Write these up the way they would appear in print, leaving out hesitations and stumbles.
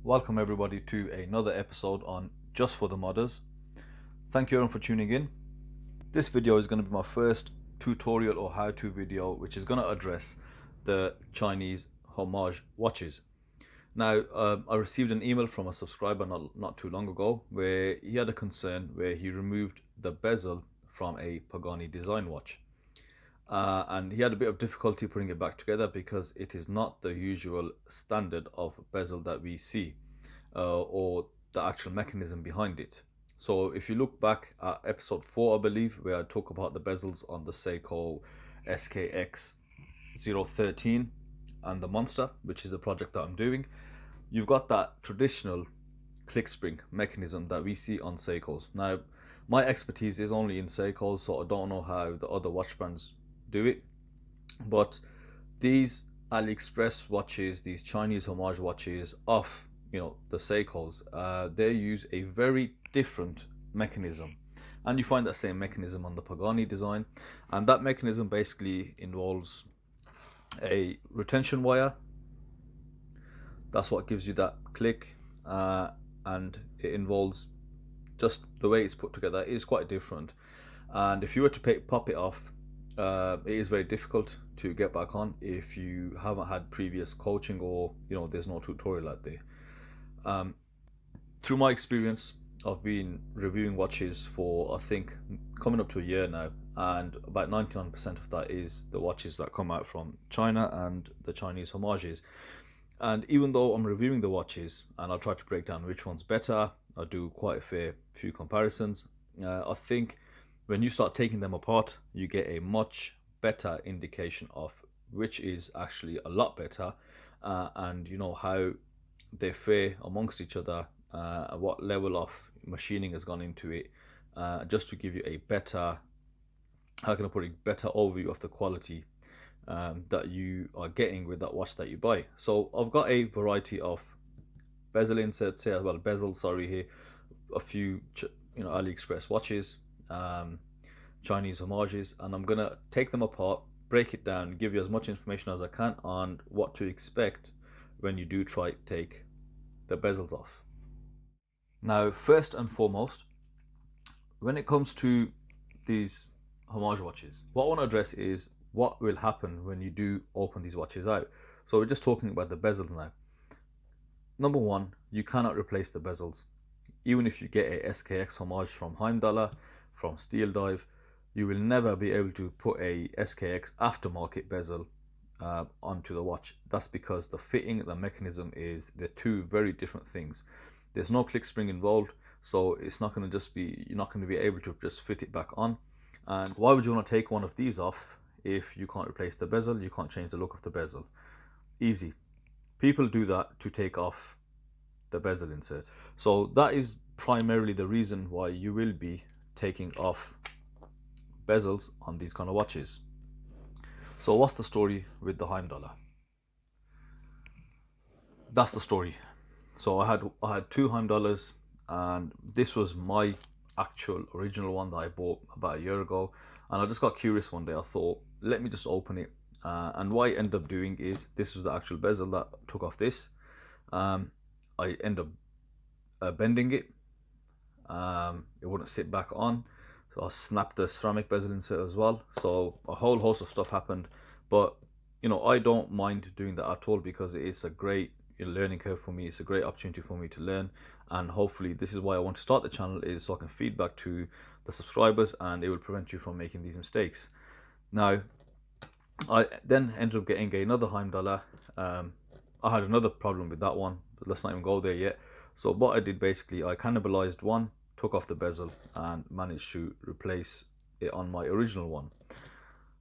Welcome everybody to another episode on Just for the Modders. Thank you everyone for tuning in. This video is going to be my first tutorial or how-to video, which is going to address the Chinese Homage watches. Now, I received an email from a subscriber not too long ago where he had a concern where he removed the bezel from a Pagani design watch. And he had a bit of difficulty putting it back together because it is not the usual standard of bezel that we see, or the actual mechanism behind it. So if you look back at episode 4, I believe, where I talk about the bezels on the Seiko SKX 013 and the Monster, which is a project that I'm doing, you've got that traditional click spring mechanism that we see on Seikos. Now, my expertise is only in Seikos, so I don't know how the other watch brands do it, but these AliExpress watches, these Chinese Homage watches of the Seikos, they use a very different mechanism, and you find that same mechanism on the Pagani design, and that mechanism basically involves a retention wire. That's what gives you that click, and it involves just the way it's put together is quite different, and if you were to pop it off, it is very difficult to get back on if you haven't had previous coaching, or there's no tutorial out there. Through my experience, I've been reviewing watches for I think coming up to a year now, and about 99% of that is the watches that come out from China and the Chinese Homages. And even though I'm reviewing the watches and I'll try to break down which one's better, I do quite a fair few comparisons. I think when you start taking them apart, you get a much better indication of which is actually a lot better, and how they fare amongst each other, what level of machining has gone into it, just to give you a better, how can I put it, better overview of the quality that you are getting with that watch that you buy. So I've got a variety of bezel inserts here, bezels, sorry, here, a few AliExpress watches, Chinese Homages, and I'm gonna take them apart, break it down, give you as much information as I can on what to expect when you do try to take the bezels off. Now, first and foremost, when it comes to these Homage watches, what I want to address is what will happen when you do open these watches out. So we're just talking about the bezels now. Number one, you cannot replace the bezels. Even if you get a SKX Homage from Heimdallr, from Steel Dive, you will never be able to put a SKX aftermarket bezel onto the watch. That's because the fitting, the mechanism they're two very different things. There's no click spring involved, so it's not going to just be, you're not going to be able to just fit it back on. And why would you want to take one of these off if you can't replace the bezel, you can't change the look of the bezel? Easy. People do that to take off the bezel insert. So that is primarily the reason why you will be taking off bezels on these kind of watches. So what's the story with the Heimdallr? That's the story. So I had two Heimdallrs, and this was my actual original one that I bought about a year ago, and I just got curious one day. I thought, let me just open it, and what I ended up doing is, this was the actual bezel that took off this. I ended up bending it. It wouldn't sit back on, so I snapped the ceramic bezel insert as well. So a whole host of stuff happened, but I don't mind doing that at all, because it's a great learning curve for me. It's a great opportunity for me to learn, and hopefully this is why I want to start the channel, is so I can feed back to the subscribers and it will prevent you from making these mistakes. Now, I then ended up getting another Heimdallr. I had another problem with that one, but let's not even go there yet. So what I did, basically, I cannibalized one, took off the bezel, and managed to replace it on my original one.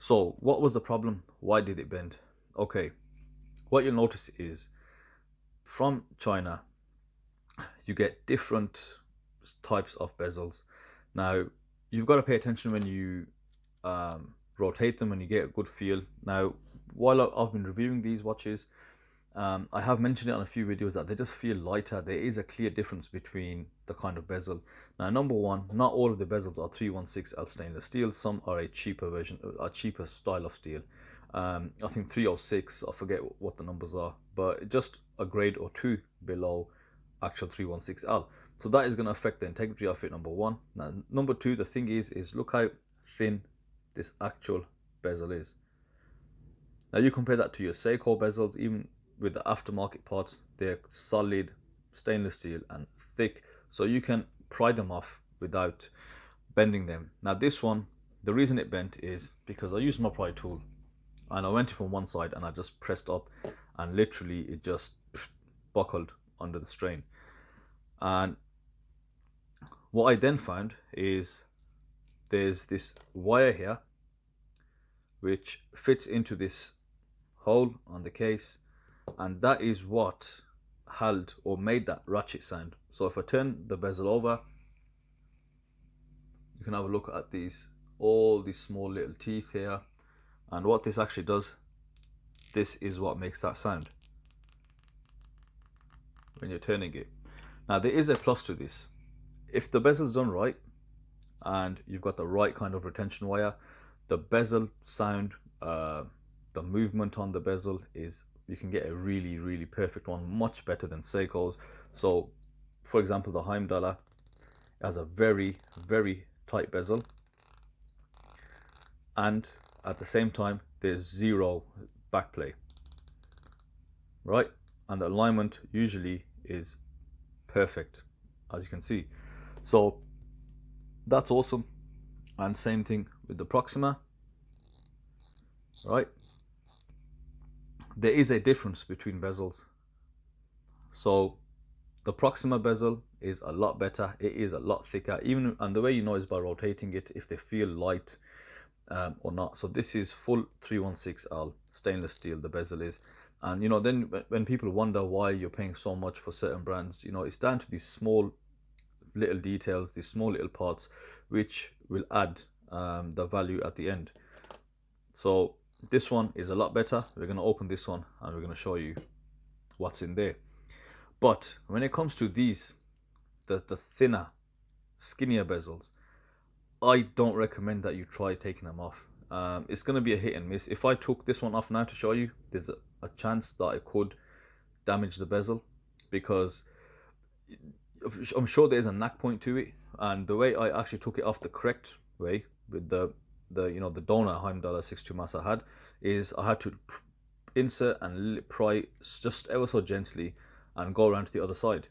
So what was the problem? Why did it bend? Okay, what you'll notice is, from China, you get different types of bezels. Now, you've got to pay attention when you rotate them, and you get a good feel. Now, while I've been reviewing these watches, I have mentioned it on a few videos that they just feel lighter. There is a clear difference between the kind of bezel. Now, number one, not all of the bezels are 316L stainless steel. Some are a cheaper version, a cheaper style of steel. I think 306, I forget what the numbers are, but just a grade or two below actual 316L. So that is going to affect the integrity of it, number one. Now, number two, the thing is look how thin this actual bezel is. Now you compare that to your Seiko bezels, even with the aftermarket parts, they're solid stainless steel and thick, so you can pry them off without bending them. Now this one, the reason it bent is because I used my pry tool and I went it from one side and I just pressed up and literally it just buckled under the strain. And what I then found is there's this wire here which fits into this hole on the case, and that is what held or made that ratchet sound. So if I turn the bezel over, you can have a look at all these small little teeth here, and what this actually does, this is what makes that sound when you're turning it. Now there is a plus to this. If the bezel's done right and you've got the right kind of retention wire, the bezel sound, the movement on the bezel is, you can get a really perfect one, much better than Seiko's. So for example, the Heimdallr has a very tight bezel, and at the same time there's zero backplay, right? And the alignment usually is perfect, as you can see. So that's awesome. And same thing with the Proxima, right? There is a difference between bezels. So the Proxima bezel is a lot better, it is a lot thicker, even, and the way you know is by rotating it if they feel light or not. So this is full 316L stainless steel, the bezel is. And you know, then when people wonder why you're paying so much for certain brands, you know, it's down to these small little details, these small little parts, which will add the value at the end. So this one is a lot better. We're going to open this one and we're going to show you what's in there. But when it comes to these, the thinner, skinnier bezels, I don't recommend that you try taking them off. It's going to be a hit and miss. If I took this one off now to show you, there's a chance that I could damage the bezel, because I'm sure there's a knack point to it. And the way I actually took it off the correct way with the you know, the donor Heimdallr 62 mass I had, is I had to insert and pry just ever so gently and go around to the other side.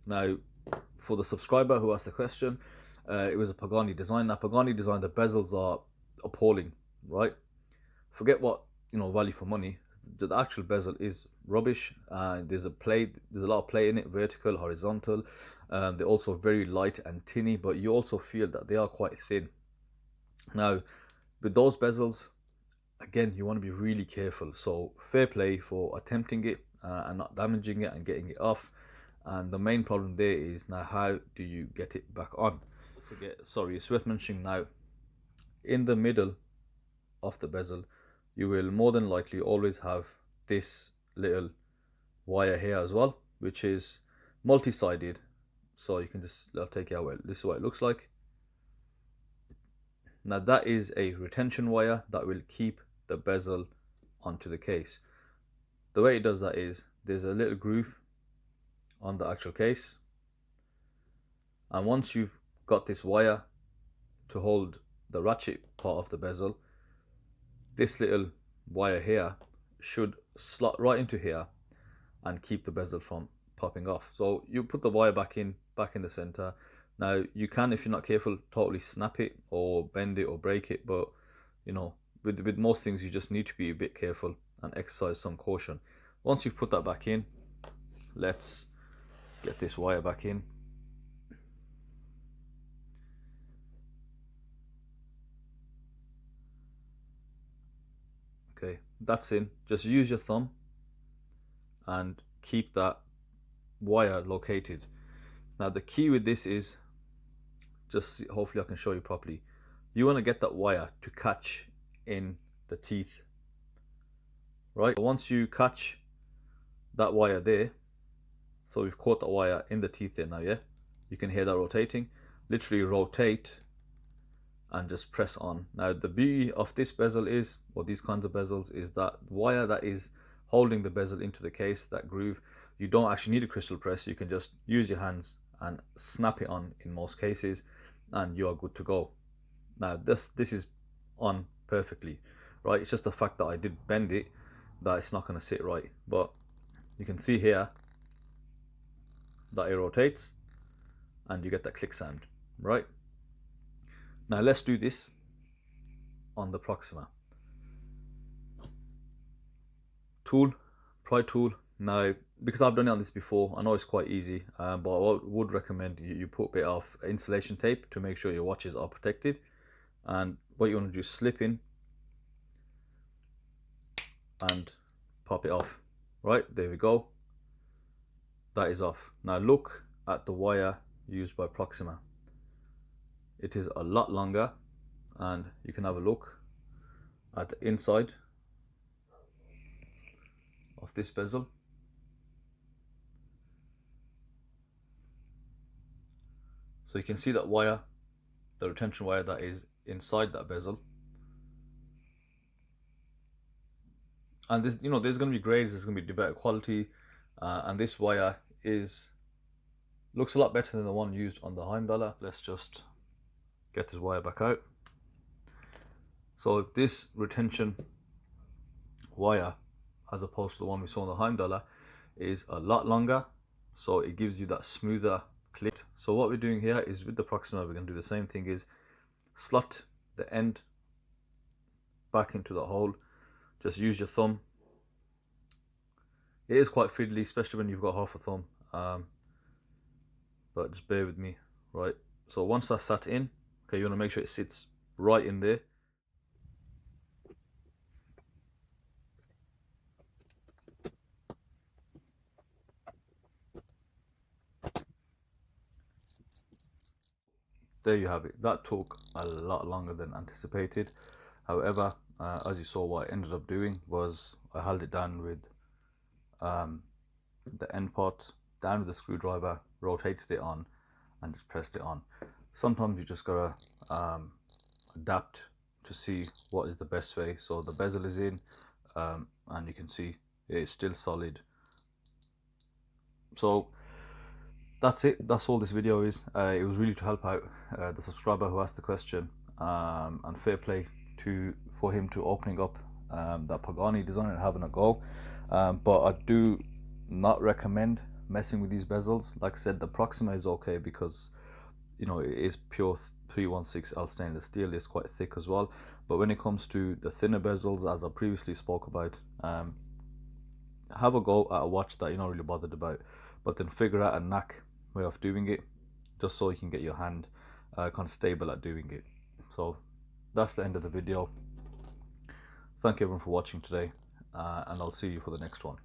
Now, for the subscriber who asked the question, it was a Pagani design. Now, Pagani design, the bezels are appalling, right? Forget what, you know, value for money. The actual bezel is rubbish. There's a lot of play in it, vertical, horizontal. They're also very light and tinny, but you also feel that they are quite thin. Now, with those bezels, again, you want to be really careful. So fair play for attempting it and not damaging it and getting it off. And the main problem there is, now how do you get it back on? Sorry, it's worth mentioning now, in the middle of the bezel, you will more than likely always have this little wire here as well, which is multi-sided. So you can just, I'll take it out. This is what it looks like. Now that is a retention wire that will keep the bezel onto the case. The way it does that is, there's a little groove on the actual case, and once you've got this wire to hold the ratchet part of the bezel, this little wire here should slot right into here and keep the bezel from popping off. So you put the wire back in the center. Now you can, if you're not careful, totally snap it or bend it or break it, but you know, with most things you just need to be a bit careful and exercise some caution. Once you've put that back in, let's get this wire back in. Okay, that's in. Just use your thumb and keep that wire located. Now the key with this is, just hopefully I can show you properly, you want to get that wire to catch in the teeth, right? Once you catch that wire there, so we've caught the wire in the teeth there now, yeah, you can hear that rotating. Literally rotate and just press on. Now the beauty of this bezel is, or these kinds of bezels, is that wire that is holding the bezel into the case, that groove. You don't actually need a crystal press. You can just use your hands and snap it on in most cases, and you are good to go. Now this is on perfectly, right? It's just the fact that I did bend it that it's not going to sit right. But you can see here that it rotates and you get that click sound, right? Now let's do this on the Proxima. Tool, pry tool. Now, because I've done it on this before, I know it's quite easy, but I would recommend you put a bit of insulation tape to make sure your watches are protected. And what you want to do is slip in and pop it off. Right, there we go. That is off. Now look at the wire used by Proxima. It is a lot longer, and you can have a look at the inside of this bezel. So you can see that wire, the retention wire that is inside that bezel. And this, you know, there's going to be grades, there's going to be better quality, and this wire looks a lot better than the one used on the Heimdaller. Let's just get this wire back out. So this retention wire, as opposed to the one we saw on the Heimdaller, is a lot longer, so it gives you that smoother clip. So what we're doing here is with the Proxima, we're going to do the same thing, is slot the end back into the hole. Just use your thumb. It is quite fiddly, especially when you've got half a thumb, but just bear with me. Right, so once that's sat in, okay, you want to make sure it sits right in there. There you have it. That took a lot longer than anticipated. However, as you saw, what I ended up doing was I held it down with the end part down with the screwdriver, rotated it on, and just pressed it on. Sometimes you just gotta adapt to see what is the best way. So the bezel is in, and you can see it's still solid. So that's it. That's all this video is. It was really to help out the subscriber who asked the question, and fair play for him to opening up that Pagani design and having a go. But I do not recommend messing with these bezels. Like I said, the Proxima is okay because, you know, it is pure 316L stainless steel. It's quite thick as well. But when it comes to the thinner bezels, as I previously spoke about, have a go at a watch that you're not really bothered about, but then figure out a knack way of doing it, just so you can get your hand kind of stable at doing it. So that's the end of the video. Thank you everyone for watching today, and I'll see you for the next one.